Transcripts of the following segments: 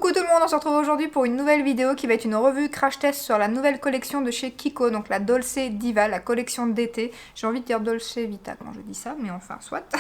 Coucou tout le monde, on se retrouve aujourd'hui pour une nouvelle vidéo qui va être une revue crash test sur la nouvelle collection de chez Kiko, donc la Dolce Diva, la collection d'été. J'ai envie de dire Dolce Vita quand je dis ça, mais enfin, soit.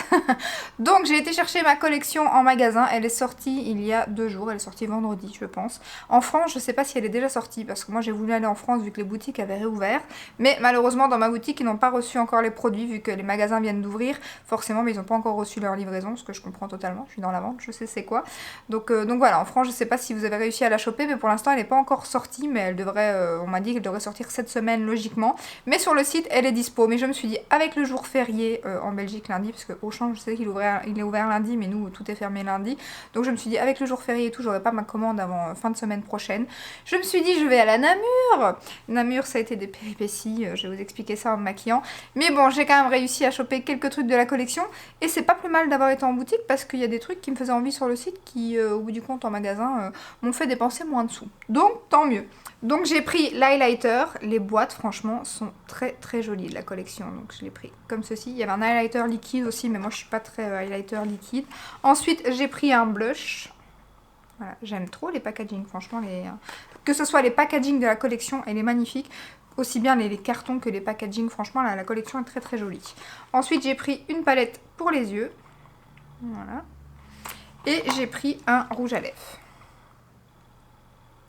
Donc j'ai été chercher ma collection en magasin, elle est sortie il y a 2 jours, elle est sortie vendredi je pense. En France, je sais pas si elle est déjà sortie, parce que moi j'ai voulu aller en France vu que les boutiques avaient réouvert. Mais malheureusement dans ma boutique ils n'ont pas reçu encore les produits, vu que les magasins viennent d'ouvrir. Forcément, mais ils n'ont pas encore reçu leur livraison, ce que je comprends totalement, je suis dans la vente, je sais c'est quoi. Donc voilà, en France je sais pas si vous avez réussi à la choper, mais pour l'instant elle n'est pas encore sortie, mais elle devrait, on m'a dit qu'elle devrait sortir cette semaine logiquement. Mais sur le site elle est dispo, mais je me suis dit avec le jour férié en Belgique lundi, parce que Auchan je sais qu'il est ouvert lundi, mais nous tout est fermé lundi, donc je me suis dit avec le jour férié et tout, j'aurai pas ma commande avant fin de semaine prochaine. Je me suis dit je vais à la Namur. Namur ça a été des péripéties, je vais vous expliquer ça en me maquillant, mais bon j'ai quand même réussi à choper quelques trucs de la collection, et c'est pas plus mal d'avoir été en boutique parce qu'il y a des trucs qui me faisaient envie sur le site qui au bout du compte en magasin m'ont fait dépenser moins de sous. Donc tant mieux. Donc j'ai pris l'highlighter, les boîtes franchement sont très très jolies de la collection, donc je l'ai pris comme ceci. Il y avait un highlighter liquide aussi, mais moi je suis pas très highlighter liquide. Ensuite j'ai pris un blush. Voilà, j'aime trop les packaging, franchement que ce soit les packaging de la collection, elle est magnifique. Aussi bien les cartons que les packaging, franchement la collection est très très jolie. Ensuite j'ai pris une palette pour les yeux. Voilà. Et j'ai pris un rouge à lèvres.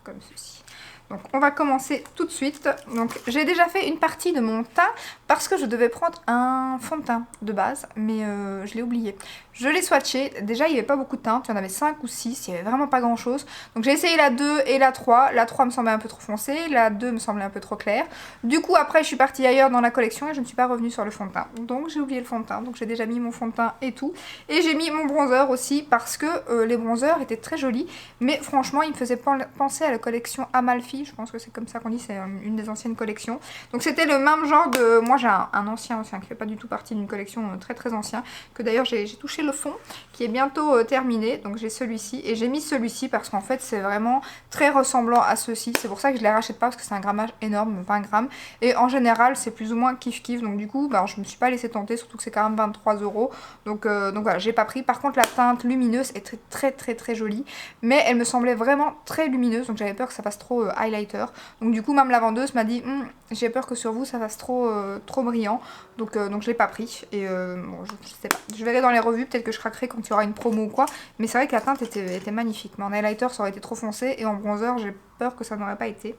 Comme ceci. Donc on va commencer tout de suite. Donc j'ai déjà fait une partie de mon teint parce que je devais prendre un fond de teint de base, mais je l'ai oublié. Je l'ai swatché, déjà il n'y avait pas beaucoup de teintes, il y en avait 5 ou 6, il n'y avait vraiment pas grand chose. Donc j'ai essayé la 2 et la 3, la 3 me semblait un peu trop foncée, la 2 me semblait un peu trop claire. Du coup après je suis partie ailleurs dans la collection et je ne suis pas revenue sur le fond de teint. Donc j'ai oublié le fond de teint, donc j'ai déjà mis mon fond de teint et tout. Et j'ai mis mon bronzer aussi parce que les bronzers étaient très jolis, mais franchement ils me faisaient penser à la collection Amalfi, je pense que c'est comme ça qu'on dit, c'est une des anciennes collections. Donc c'était le même genre de... Moi j'ai un ancien qui fait pas du tout partie d'une collection très très ancien, que d'ailleurs j'ai touché le fond, qui est bientôt terminé, donc j'ai celui-ci, et j'ai mis celui-ci parce qu'en fait c'est vraiment très ressemblant à ceux-ci, c'est pour ça que je les rachète pas, parce que c'est un grammage énorme, 20 grammes, et en général c'est plus ou moins kiff-kiff, donc du coup je me suis pas laissé tenter, surtout que c'est quand même 23 €, donc voilà, j'ai pas pris. Par contre la teinte lumineuse est très très très très jolie, mais elle me semblait vraiment très lumineuse, donc j'avais peur que ça fasse trop highlighter, donc du coup même la vendeuse m'a dit j'ai peur que sur vous ça fasse trop brillant, donc je l'ai pas pris, et bon, je sais pas, je verrai dans les revues, peut-être que je craquerai quand il y aura une promo ou quoi, mais c'est vrai que la teinte était magnifique, mais en highlighter ça aurait été trop foncé, et en bronzer j'ai peur que ça n'aurait pas été.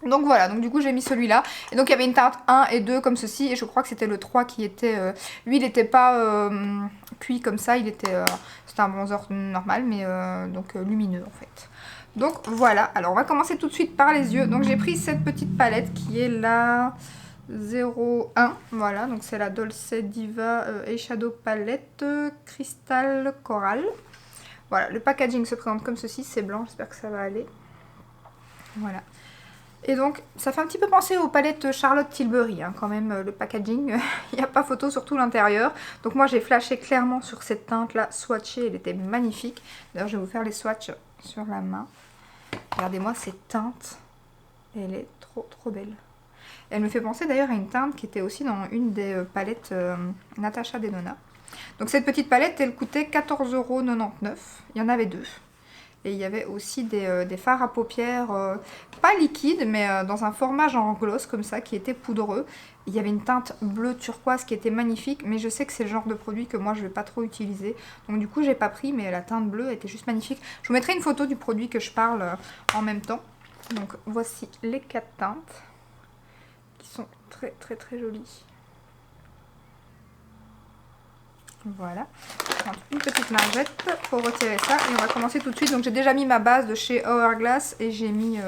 Donc voilà, donc du coup j'ai mis celui-là, et donc il y avait une teinte 1 et 2 comme ceci, et je crois que c'était le 3 qui était, lui il n'était pas cuit comme ça, c'était un bronzer normal, mais donc lumineux en fait. Donc voilà, alors on va commencer tout de suite par les yeux. Donc j'ai pris cette petite palette qui est la 01, voilà, donc c'est la Dolce Diva Eyeshadow Palette Cristal Coral. Voilà, le packaging se présente comme ceci, c'est blanc, j'espère que ça va aller. Voilà. Et donc ça fait un petit peu penser aux palettes Charlotte Tilbury, hein, quand même, le packaging, il n'y a pas photo, surtout l'intérieur. Donc moi j'ai flashé clairement sur cette teinte là, swatchée, elle était magnifique. D'ailleurs je vais vous faire les swatchs sur la main. Regardez-moi cette teinte, elle est trop trop belle. Elle me fait penser d'ailleurs à une teinte qui était aussi dans une des palettes Natasha Denona. Donc cette petite palette elle coûtait 14,99 €, il y en avait 2. Et il y avait aussi des fards à paupières, pas liquides, mais dans un format genre gloss comme ça, qui était poudreux. Il y avait une teinte bleu turquoise qui était magnifique, mais je sais que c'est le genre de produit que moi je vais pas trop utiliser. Donc du coup j'ai pas pris, mais la teinte bleue était juste magnifique. Je vous mettrai une photo du produit que je parle en même temps. Donc voici les 4 teintes, qui sont très très très jolies. Voilà, je prends une petite lingette pour retirer ça, et on va commencer tout de suite. Donc j'ai déjà mis ma base de chez Hourglass, et j'ai mis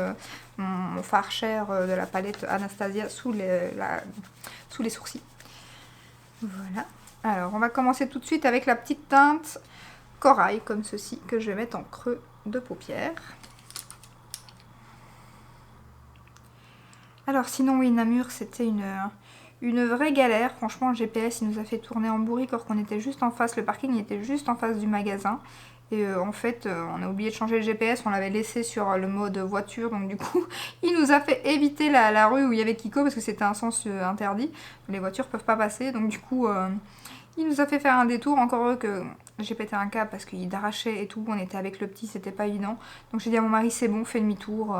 mon fard cher de la palette Anastasia sous les sourcils. Voilà, alors on va commencer tout de suite avec la petite teinte corail comme ceci, que je vais mettre en creux de paupière. Alors sinon oui, Namur c'était une vraie galère, franchement le GPS il nous a fait tourner en bourrique alors qu'on était juste en face, le parking il était juste en face du magasin. Et en fait on a oublié de changer le GPS, on l'avait laissé sur le mode voiture, donc du coup il nous a fait éviter la rue où il y avait Kiko parce que c'était un sens interdit, les voitures peuvent pas passer, donc du coup Il nous a fait faire un détour, encore heureux que j'ai pété un câble parce qu'il arrachait et tout, on était avec le petit, c'était pas évident. Donc j'ai dit à mon mari c'est bon, fais demi-tour,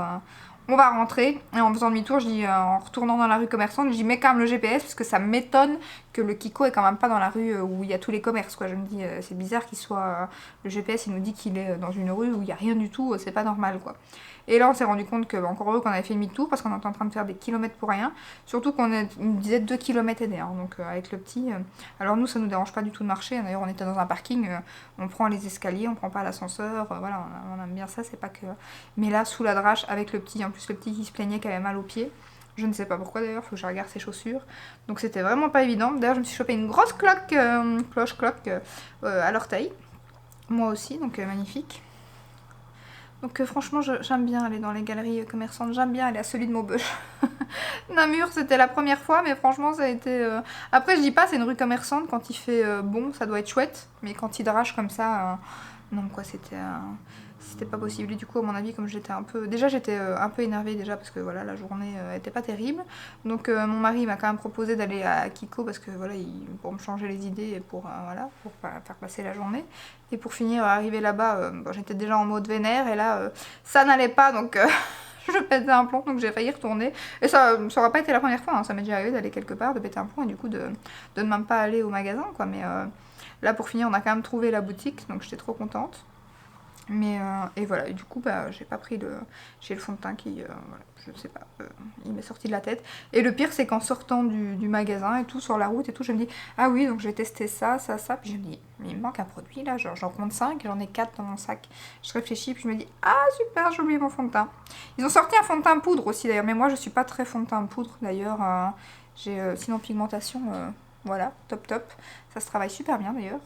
on va rentrer. Et en faisant demi-tour, je dis, en retournant dans la rue commerçante, je dis mets quand même le GPS parce que ça m'étonne que le Kiko est quand même pas dans la rue où il y a tous les commerces quoi. Je me dis c'est bizarre qu'il soit, le GPS il nous dit qu'il est dans une rue où il y a rien du tout, c'est pas normal quoi. Et là on s'est rendu compte que, encore heureux qu'on avait fait demi-tour parce qu'on était en train de faire des kilomètres pour rien. Surtout qu'on me disait 2 km et des, hein, donc avec le petit. Alors nous ça nous dérange pas du tout de marcher, d'ailleurs on était dans un parking, on prend les escaliers, on prend pas l'ascenseur, voilà on aime bien ça, c'est pas que... Mais là sous la drache avec le petit, en plus le petit qui se plaignait qu'il avait mal aux pieds. Je ne sais pas pourquoi d'ailleurs, faut que je regarde ses chaussures. Donc c'était vraiment pas évident. D'ailleurs je me suis chopé une grosse cloque, cloche-cloque à l'orteil. Moi aussi, donc magnifique. Donc franchement, j'aime bien aller dans les galeries commerçantes. J'aime bien aller à celui de Maubeuge. Namur, c'était la première fois, mais franchement, ça a été... Après, je dis pas, c'est une rue commerçante. Quand il fait bon, ça doit être chouette. Mais quand il drache comme ça, non, quoi, c'était pas possible. Et du coup, à mon avis, comme j'étais un peu... Déjà, j'étais un peu énervée, déjà, parce que voilà, la journée était pas terrible. Donc, mon mari m'a quand même proposé d'aller à Kiko, parce que voilà, pour me changer les idées et pour, voilà, pour faire passer la journée. Et pour finir, arriver là-bas, bon, j'étais déjà en mode vénère, et là, ça n'allait pas, donc... je pétais un plomb, donc j'ai failli retourner. Et ça aurait pas été la première fois, hein. Ça m'est déjà arrivé d'aller quelque part, de péter un plomb et du coup de ne même pas aller au magasin, quoi. Mais là, pour finir, on a quand même trouvé la boutique, donc j'étais trop contente. Mais et voilà, et du coup, bah, j'ai pas pris le... J'ai le fond de teint qui, voilà, je sais pas, il m'est sorti de la tête. Et le pire, c'est qu'en sortant du magasin et tout, sur la route et tout, je me dis, ah oui, donc je vais tester ça, ça, ça. Puis je me dis, mais il me manque un produit là, genre j'en compte 5, j'en ai 4 dans mon sac. Je réfléchis, puis je me dis, ah super, j'ai oublié mon fond de teint. Ils ont sorti un fond de teint poudre aussi d'ailleurs, mais moi je suis pas très fond de teint poudre d'ailleurs. J'ai sinon pigmentation, voilà, top top. Ça se travaille super bien d'ailleurs.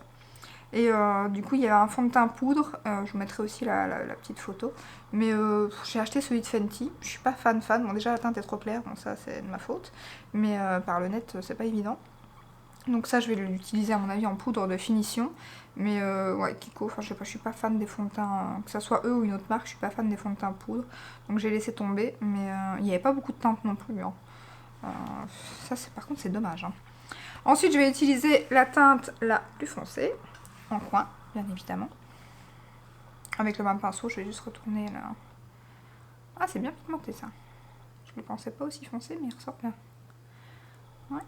Et du coup, il y avait un fond de teint poudre. Je vous mettrai aussi la petite photo. Mais j'ai acheté celui de Fenty. Je suis pas fan. Bon, déjà, la teinte est trop claire. Bon, ça, c'est de ma faute. Mais par le net, c'est pas évident. Donc ça, je vais l'utiliser à mon avis en poudre de finition. Mais ouais, Kiko, enfin, je sais pas, je suis pas fan des fonds de teint. Que ce soit eux ou une autre marque, je suis pas fan des fonds de teint poudre. Donc j'ai laissé tomber. Mais il n'y avait pas beaucoup de teinte non plus. Hein. Ça, par contre, c'est dommage. Hein. Ensuite, je vais utiliser la teinte la plus foncée. En coin, bien évidemment. Avec le même pinceau, je vais juste retourner là. Ah, c'est bien pigmenté ça. Je ne le pensais pas aussi foncé, mais il ressort bien. Ouais.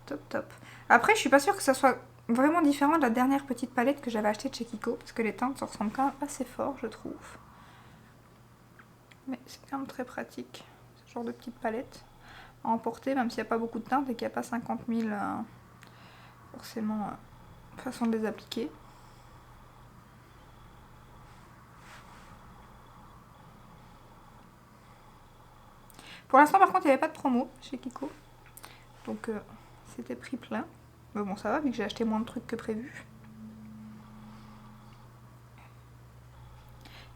Top, top. Après, je suis pas sûre que ça soit vraiment différent de la dernière petite palette que j'avais achetée de chez Kiko, parce que les teintes se ressemblent quand même assez fort, je trouve. Mais c'est quand même très pratique, ce genre de petite palette à emporter, même s'il n'y a pas beaucoup de teintes et qu'il n'y a pas 50 000 forcément façon de les appliquer. Pour l'instant, par contre, il n'y avait pas de promo chez Kiko. Donc, c'était prix plein. Mais bon, ça va, vu que j'ai acheté moins de trucs que prévu.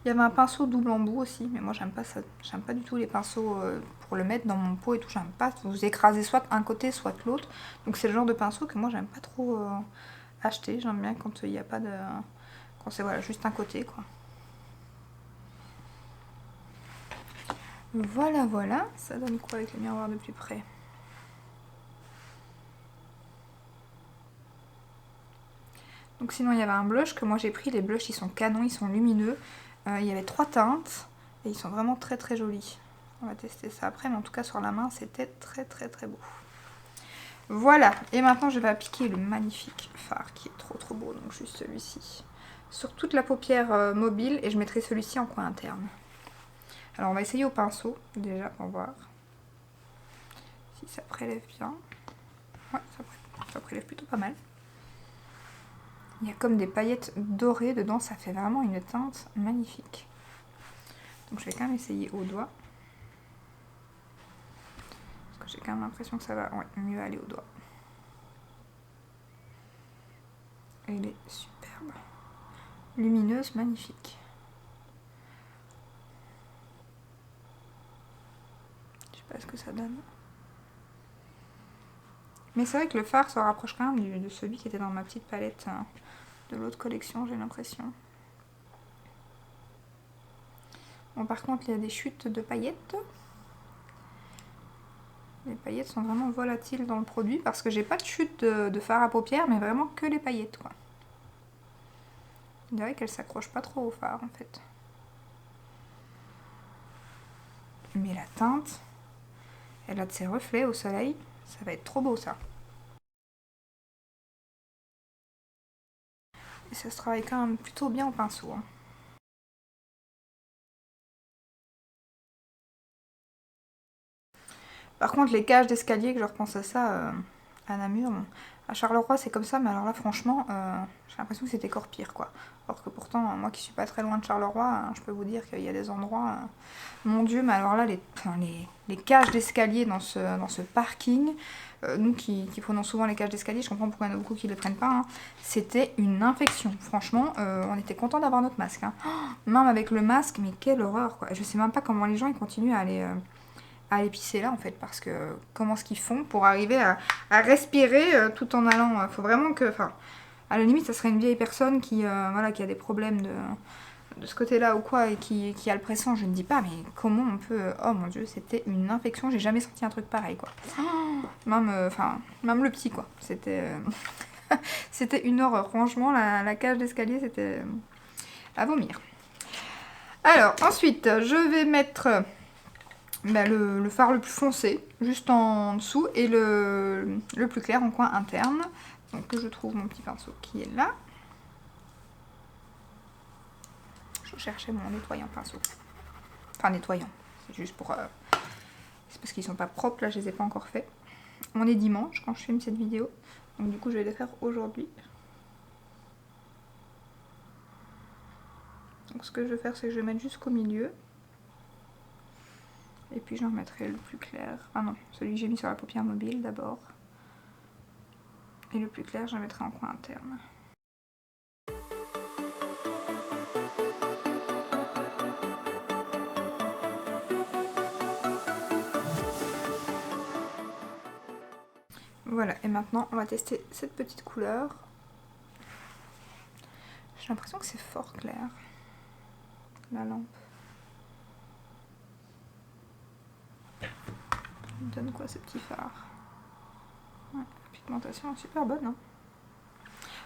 Il y avait un pinceau double embout aussi, mais moi, j'aime pas ça. J'aime pas du tout les pinceaux pour le mettre dans mon pot et tout. J'aime pas. Vous écrasez soit un côté, soit l'autre. Donc, c'est le genre de pinceau que moi, j'aime pas trop acheter. J'aime bien quand il n'y a pas de... Quand c'est voilà, juste un côté, quoi. Voilà, voilà. Ça donne quoi avec le miroir de plus près? Donc sinon, il y avait un blush que moi j'ai pris. Les blushs, ils sont canons, ils sont lumineux. Il y avait 3 teintes et ils sont vraiment très très jolis. On va tester ça après, mais en tout cas sur la main, c'était très très très beau. Voilà, et maintenant je vais appliquer le magnifique fard qui est trop trop beau, donc juste celui-ci. Sur toute la paupière mobile, et je mettrai celui-ci en coin interne. Alors on va essayer au pinceau, déjà, pour voir si ça prélève bien. Ouais, ça prélève plutôt pas mal. Il y a comme des paillettes dorées dedans, ça fait vraiment une teinte magnifique. Donc je vais quand même essayer au doigt. Parce que j'ai quand même l'impression que ça va mieux aller au doigt. Elle est superbe. Lumineuse, magnifique. Je sais pas ce que ça donne. Mais c'est vrai que le fard se rapproche quand même de celui qui était dans ma petite palette de l'autre collection, j'ai l'impression. Bon, par contre, il y a des chutes de paillettes. Les paillettes sont vraiment volatiles dans le produit parce que j'ai pas de chute de fard à paupières, mais vraiment que les paillettes, quoi. On dirait qu'elles s'accrochent pas trop au fard, en fait. Mais la teinte, elle a de ses reflets au soleil. Ça va être trop beau, ça. Et ça se travaille quand même plutôt bien au pinceau, hein. Par contre, les cages d'escalier, que je repense à ça, à Namur, bon, à Charleroi c'est comme ça, mais alors là franchement, j'ai l'impression que c'était encore pire, quoi. Alors que pourtant, moi qui suis pas très loin de Charleroi, je peux vous dire qu'il y a des endroits, mon Dieu, mais alors là, les cages d'escalier dans ce parking, nous qui prenons souvent les cages d'escalier, je comprends pourquoi il y en a beaucoup qui les prennent pas, hein, c'était une infection. Franchement, on était content d'avoir notre masque, hein. Même avec le masque, mais quelle horreur, quoi. Je sais même pas comment les gens ils continuent à aller pisser là en fait, parce que comment est-ce qu'ils font pour arriver à respirer tout en allant, faut vraiment que, enfin, à la limite ça serait une vieille personne qui, voilà, qui a des problèmes de ce côté là ou quoi, et qui a le pressant, je ne dis pas, mais comment on peut, oh mon dieu, c'était une infection, j'ai jamais senti un truc pareil, quoi. Même, enfin, même le petit, quoi, c'était c'était une horreur, franchement, la cage d'escalier, c'était à vomir. Alors, ensuite, je vais mettre le fard le plus foncé, juste en dessous, et le plus clair en coin interne. Donc je trouve mon petit pinceau qui est là. Je cherchais mon nettoyant pinceau. Enfin nettoyant, c'est juste pour... c'est parce qu'ils sont pas propres, là je les ai pas encore faits. On est dimanche quand je filme cette vidéo, donc du coup je vais les faire aujourd'hui. Donc ce que je vais faire, c'est que je vais mettre jusqu'au milieu. Et puis j'en remettrai le plus clair. Ah non, celui que j'ai mis sur la paupière mobile d'abord. Et le plus clair, je le mettrai en coin interne. Voilà, et maintenant on va tester cette petite couleur. J'ai l'impression que c'est fort clair, la lampe. Il donne quoi ce petit phare? Ouais, la pigmentation est super bonne, hein.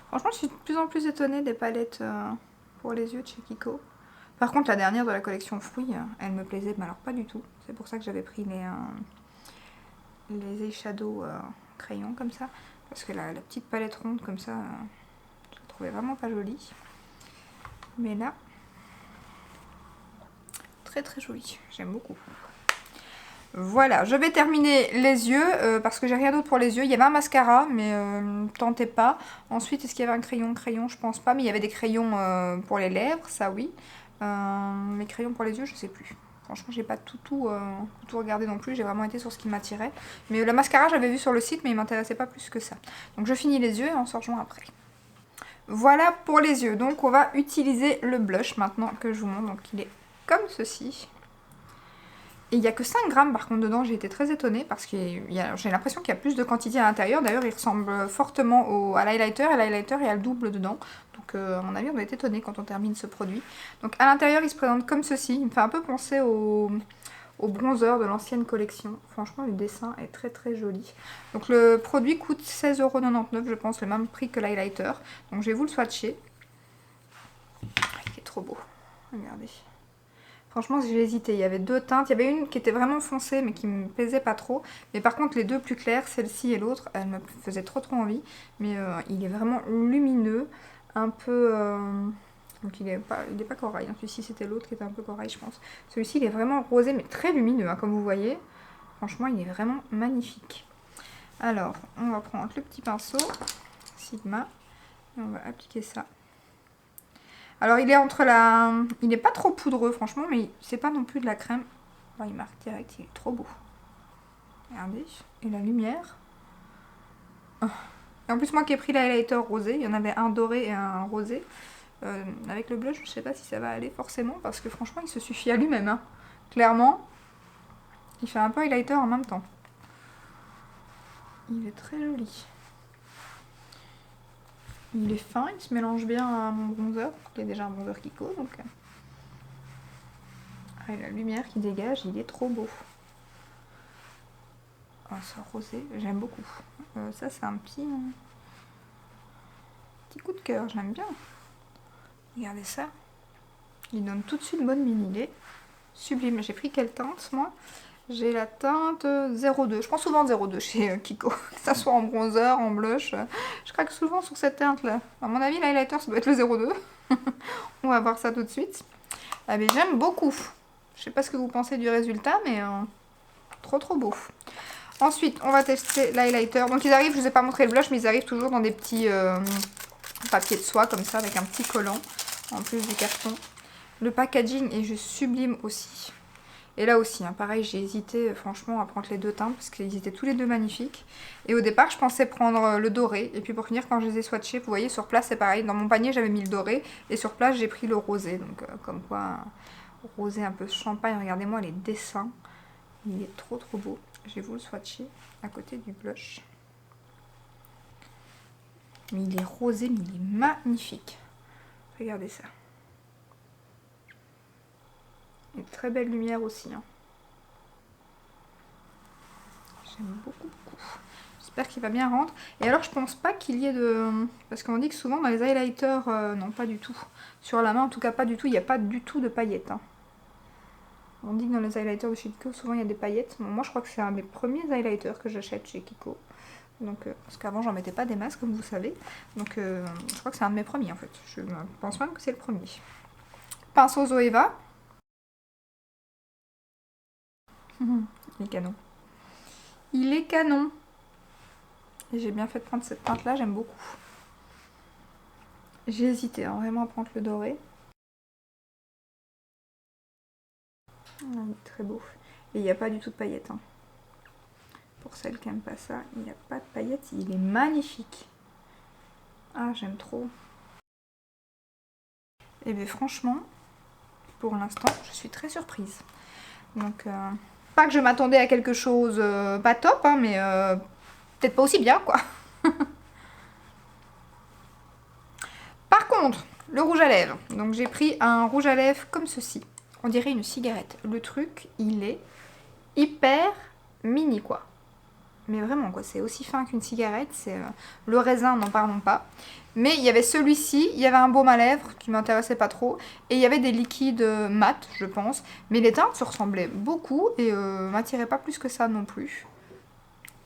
Franchement, je suis de plus en plus étonnée des palettes pour les yeux de chez Kiko. Par contre, la dernière de la collection fruits, elle me plaisait, mais alors pas du tout. C'est pour ça que j'avais pris les eyeshadows crayons comme ça. Parce que la petite palette ronde comme ça, je la trouvais vraiment pas jolie. Mais là, très très jolie, j'aime beaucoup. Voilà, je vais terminer les yeux parce que j'ai rien d'autre pour les yeux. Il y avait un mascara, mais tentez pas. Ensuite, est-ce qu'il y avait un crayon? Crayon, je pense pas, mais il y avait des crayons pour les lèvres, ça oui. Les crayons pour les yeux, je sais plus. Franchement, j'ai pas tout regardé non plus. J'ai vraiment été sur ce qui m'attirait. Mais le mascara, j'avais vu sur le site, mais il m'intéressait pas plus que ça. Donc, je finis les yeux et on se rejoint après. Voilà pour les yeux. Donc, on va utiliser le blush maintenant que je vous montre. Donc, il est comme ceci. Et il n'y a que 5 grammes par contre dedans, j'ai été très étonnée parce que j'ai l'impression qu'il y a plus de quantité à l'intérieur. D'ailleurs, il ressemble fortement à l'highlighter et l'highlighter il y a le double dedans. Donc à mon avis, on va être étonné quand on termine ce produit. Donc à l'intérieur, il se présente comme ceci. Il me fait un peu penser au bronzer de l'ancienne collection. Franchement, le dessin est très très joli. Donc le produit coûte 16,99 €, je pense, le même prix que l'highlighter. Donc je vais vous le swatcher. Il est trop beau. Regardez. Franchement, j'ai hésité. Il y avait deux teintes. Il y avait une qui était vraiment foncée, mais qui me plaisait pas trop. Mais par contre, les deux plus claires, celle-ci et l'autre, elles me faisaient trop envie. Mais il est vraiment lumineux. Un peu... Donc il est pas corail. Celui-ci, c'était l'autre qui était un peu corail, je pense. Celui-ci, il est vraiment rosé, mais très lumineux, hein, comme vous voyez. Franchement, il est vraiment magnifique. Alors, on va prendre le petit pinceau Sigma. Et on va appliquer ça. Alors il est entre la... Il n'est pas trop poudreux franchement, mais c'est pas non plus de la crème. Oh, il marque direct, il est trop beau. Regardez. Et la lumière. Oh. Et en plus moi qui ai pris l'highlighter rosé, il y en avait un doré et un rosé. Avec le blush, je sais pas si ça va aller forcément, parce que franchement il se suffit à lui-même, hein. Clairement, il fait un peu highlighter en même temps. Il est très joli. Il est fin, il se mélange bien à mon bronzer. Il y a déjà un bronzer Kiko, donc... Ah, et la lumière qui dégage, il est trop beau. Oh, ce rosé, j'aime beaucoup. Ça c'est un petit coup de cœur, je l'aime bien. Regardez ça. Il donne tout de suite bonne mine, il est sublime. J'ai pris quelle teinte moi? J'ai la teinte 02. Je prends souvent 02 chez Kiko. Que ça soit en bronzer, en blush. Je craque souvent sur cette teinte là. À mon avis, l'highlighter ça doit être le 02. On va voir ça tout de suite. Ah mais j'aime beaucoup. Je sais pas ce que vous pensez du résultat, mais trop beau. Ensuite, on va tester l'highlighter. Donc ils arrivent, je vous ai pas montré le blush, mais ils arrivent toujours dans des petits papiers de soie comme ça, avec un petit collant, en plus du carton. Le packaging est juste sublime aussi. Et là aussi, hein, pareil, j'ai hésité franchement à prendre les deux teintes parce qu'ils étaient tous les deux magnifiques. Et au départ, je pensais prendre le doré. Et puis pour finir, quand je les ai swatchés, vous voyez, sur place, c'est pareil. Dans mon panier, j'avais mis le doré. Et sur place, j'ai pris le rosé. Donc comme quoi, rosé un peu champagne. Regardez-moi les dessins. Il est trop beau. Je vais vous le swatcher à côté du blush. Mais il est rosé, mais il est magnifique. Regardez ça. Une très belle lumière aussi. Hein. J'aime beaucoup. J'espère qu'il va bien rendre. Et alors, je pense pas qu'il y ait de... Parce qu'on dit que souvent, dans les highlighters, non, pas du tout. Sur la main, en tout cas, pas du tout. Il n'y a pas du tout de paillettes. Hein. On dit que dans les highlighters de chez Kiko, souvent, il y a des paillettes. Bon, moi, je crois que c'est un des premiers highlighters que j'achète chez Kiko. Donc, parce qu'avant, j'en mettais pas des masses, comme vous savez. Donc, je crois que c'est un de mes premiers, en fait. Je pense même que c'est le premier. Pinceau Zoeva. Il est canon. Il est canon. Et j'ai bien fait de prendre cette teinte là, j'aime beaucoup. J'ai hésité hein, vraiment à prendre le doré. Il est très beau. Et il n'y a pas du tout de paillettes. Hein. Pour celles qui n'aiment pas ça, il n'y a pas de paillettes. Il est magnifique. Ah, j'aime trop. Et bien franchement, pour l'instant, je suis très surprise. Donc, pas que je m'attendais à quelque chose pas top, hein, mais peut-être pas aussi bien, quoi. Par contre, le rouge à lèvres. Donc, j'ai pris un rouge à lèvres comme ceci. On dirait une cigarette. Le truc, il est hyper mini, quoi. Mais vraiment, quoi. C'est aussi fin qu'une cigarette. C'est le raisin, n'en parlons pas. Mais il y avait celui-ci. Il y avait un baume à lèvres qui m'intéressait pas trop. Et il y avait des liquides mat, je pense. Mais les teintes se ressemblaient beaucoup et m'attiraient pas plus que ça non plus.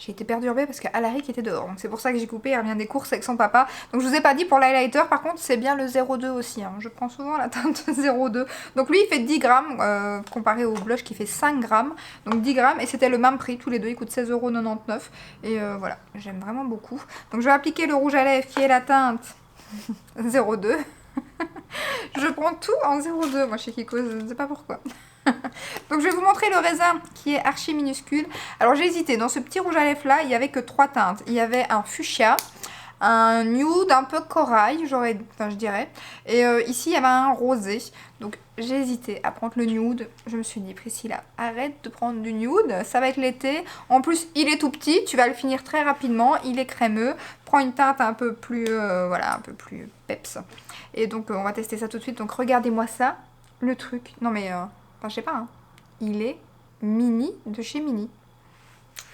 J'ai été perturbée parce qu'Alaric était dehors. Donc c'est pour ça que j'ai coupé. Elle revient des courses avec son papa. Donc je vous ai pas dit pour l'highlighter. Par contre, c'est bien le 02 aussi. Hein. Je prends souvent la teinte 02. Donc lui, il fait 10 grammes comparé au blush qui fait 5 grammes. Donc 10 grammes. Et c'était le même prix. Tous les deux, ils coûtent 16,99 €. Et voilà, j'aime vraiment beaucoup. Donc je vais appliquer le rouge à lèvres qui est la teinte 02. Je prends tout en 02. Moi, chez Kiko, je ne sais pas pourquoi. Donc je vais vous montrer le raisin qui est archi minuscule. Alors j'ai hésité, dans ce petit rouge à lèvres là, il n'y avait que 3 teintes. Il y avait un fuchsia, un nude, un peu corail, je dirais. Et ici il y avait un rosé. Donc j'ai hésité à prendre le nude. Je me suis dit, Priscilla, arrête de prendre du nude, ça va être l'été. En plus il est tout petit, tu vas le finir très rapidement, il est crémeux. Prends une teinte un peu plus, voilà, un peu plus peps. Et donc on va tester ça tout de suite. Donc regardez-moi ça, le truc. Non mais... Enfin, je sais pas, hein. Il est mini de chez Mini.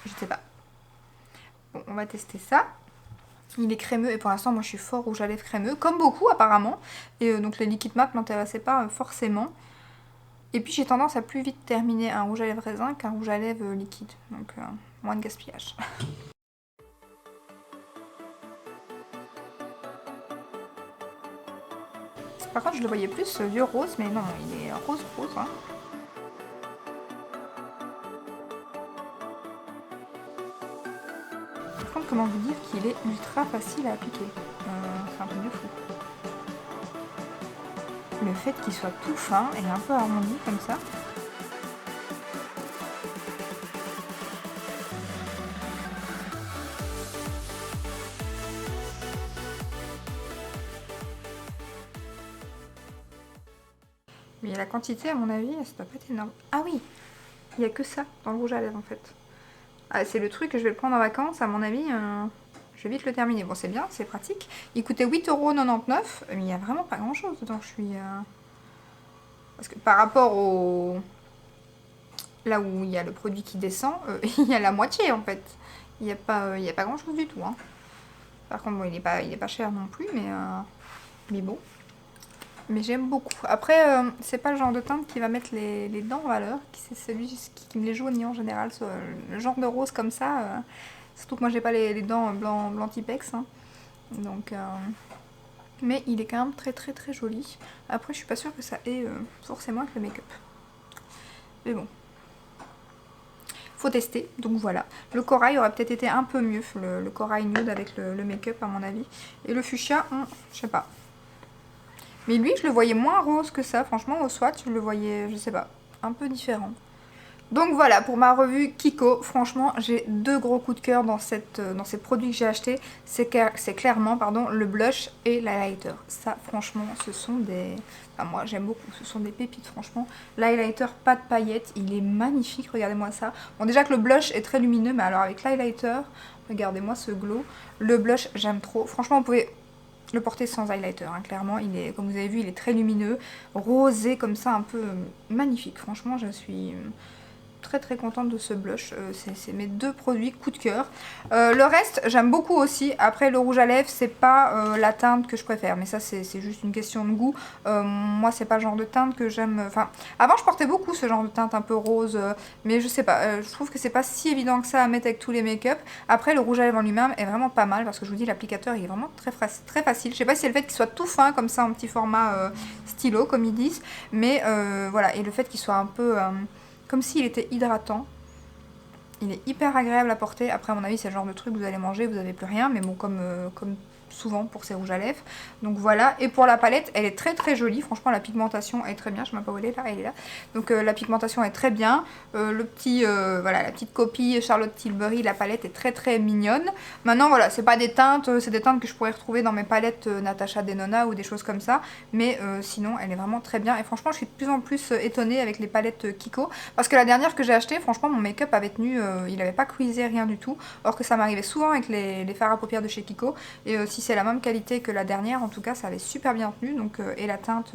Je sais pas. Bon, on va tester ça. Il est crémeux et pour l'instant, moi je suis fort rouge à lèvres crémeux, comme beaucoup apparemment. Et donc les liquides mat m'intéressaient pas forcément. Et puis j'ai tendance à plus vite terminer un rouge à lèvres raisin qu'un rouge à lèvres liquide. Donc moins de gaspillage. Par contre, je le voyais plus vieux rose, mais non, il est rose. Hein. Par contre, comment vous dire qu'il est ultra facile à appliquer. C'est un truc de fou. Le fait qu'il soit tout fin et un peu arrondi comme ça. Mais la quantité, à mon avis, ça doit pas être énorme. Ah oui, il n'y a que ça dans le rouge à lèvres en fait. Ah, c'est le truc que je vais le prendre en vacances, à mon avis, je vais vite le terminer. Bon, c'est bien, c'est pratique. Il coûtait 8,99 €, mais il n'y a vraiment pas grand chose dedans. Je suis... Parce que par rapport là où il y a le produit qui descend, il y a la moitié en fait. Il n'y a pas grand chose du tout. Hein. Par contre, bon, il est pas cher non plus, mais bon. Mais j'aime beaucoup. Après, c'est pas le genre de teinte qui va mettre les dents en valeur. C'est celui qui me les jaunit en général. Le genre de rose comme ça. Surtout que moi, j'ai pas les dents blanc Tipex. Hein. Donc, mais il est quand même très très très joli. Après, je suis pas sûre que ça ait forcément avec le make-up. Mais bon. Faut tester, donc voilà. Le corail aurait peut-être été un peu mieux, le corail nude avec le make-up à mon avis. Et le fuchsia, je sais pas. Mais lui, je le voyais moins rose que ça, franchement, au swatch, je le voyais, je sais pas, un peu différent. Donc voilà, pour ma revue Kiko, franchement, j'ai 2 gros coups de cœur dans ces produits que j'ai achetés. C'est clairement, pardon, le blush et l'highlighter. Ça, franchement, ce sont des... Enfin, moi, j'aime beaucoup, ce sont des pépites, franchement. L'highlighter, pas de paillettes, il est magnifique, regardez-moi ça. Bon, déjà que le blush est très lumineux, mais alors avec l'highlighter, regardez-moi ce glow. Le blush, j'aime trop. Franchement, vous pouvez le porter sans highlighter, hein, clairement. Il est, comme vous avez vu, il est très lumineux, rosé comme ça, un peu magnifique. Franchement, je suis... très très contente de ce blush, c'est mes 2 produits coup de cœur. Le reste j'aime beaucoup aussi. Après le rouge à lèvres c'est pas la teinte que je préfère, mais ça c'est juste une question de goût. Moi c'est pas le genre de teinte que j'aime, enfin avant je portais beaucoup ce genre de teinte un peu rose, mais je sais pas, je trouve que c'est pas si évident que ça à mettre avec tous les make-up. Après le rouge à lèvres en lui-même est vraiment pas mal parce que je vous dis l'applicateur il est vraiment très facile. Je sais pas si c'est le fait qu'il soit tout fin comme ça en petit format stylo comme ils disent, mais voilà, et le fait qu'il soit un peu... comme s'il était hydratant. Il est hyper agréable à porter. Après, à mon avis, c'est le genre de truc que vous allez manger, vous n'avez plus rien. Mais bon, comme souvent pour ces rouges à lèvres. Donc voilà. Et pour la palette, elle est très très jolie. Franchement, la pigmentation est très bien. Je ne sais pas où elle est là. Elle est là. Donc la pigmentation est très bien. Voilà, la petite copie Charlotte Tilbury, la palette est très très mignonne. Maintenant, voilà, c'est pas des teintes. C'est des teintes que je pourrais retrouver dans mes palettes Natasha Denona ou des choses comme ça. Mais sinon, elle est vraiment très bien. Et franchement, je suis de plus en plus étonnée avec les palettes Kiko. Parce que la dernière que j'ai achetée, franchement, mon make-up avait tenu. Il n'avait pas cuisé, rien du tout. Or que ça m'arrivait souvent avec les fards à paupières de chez Kiko. Et si c'est la même qualité que la dernière, en tout cas, ça avait super bien tenu. Donc, et la teinte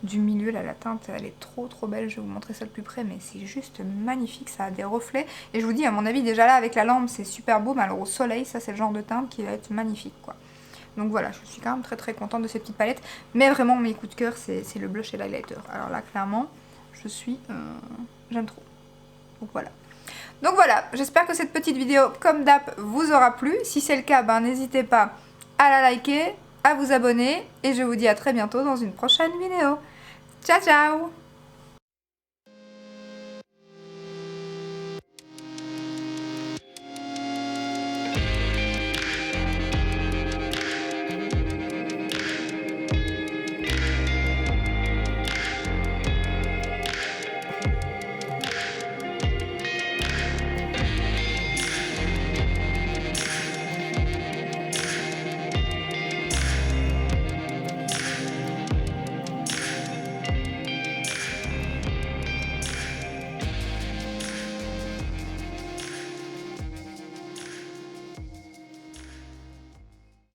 du milieu, là, la teinte, elle est trop trop belle. Je vais vous montrer ça de plus près, mais c'est juste magnifique. Ça a des reflets. Et je vous dis, à mon avis, déjà là, avec la lampe, c'est super beau. Mais alors au soleil, ça, c'est le genre de teinte qui va être magnifique, quoi. Donc voilà, je suis quand même très très contente de ces petites palettes. Mais vraiment, mes coups de cœur, c'est le blush et l'highlighter. Alors là, clairement, j'aime trop. Donc voilà. Donc voilà, j'espère que cette petite vidéo, comme d'hab, vous aura plu. Si c'est le cas, ben, n'hésitez pas à la liker, à vous abonner. Et je vous dis à très bientôt dans une prochaine vidéo. Ciao, ciao!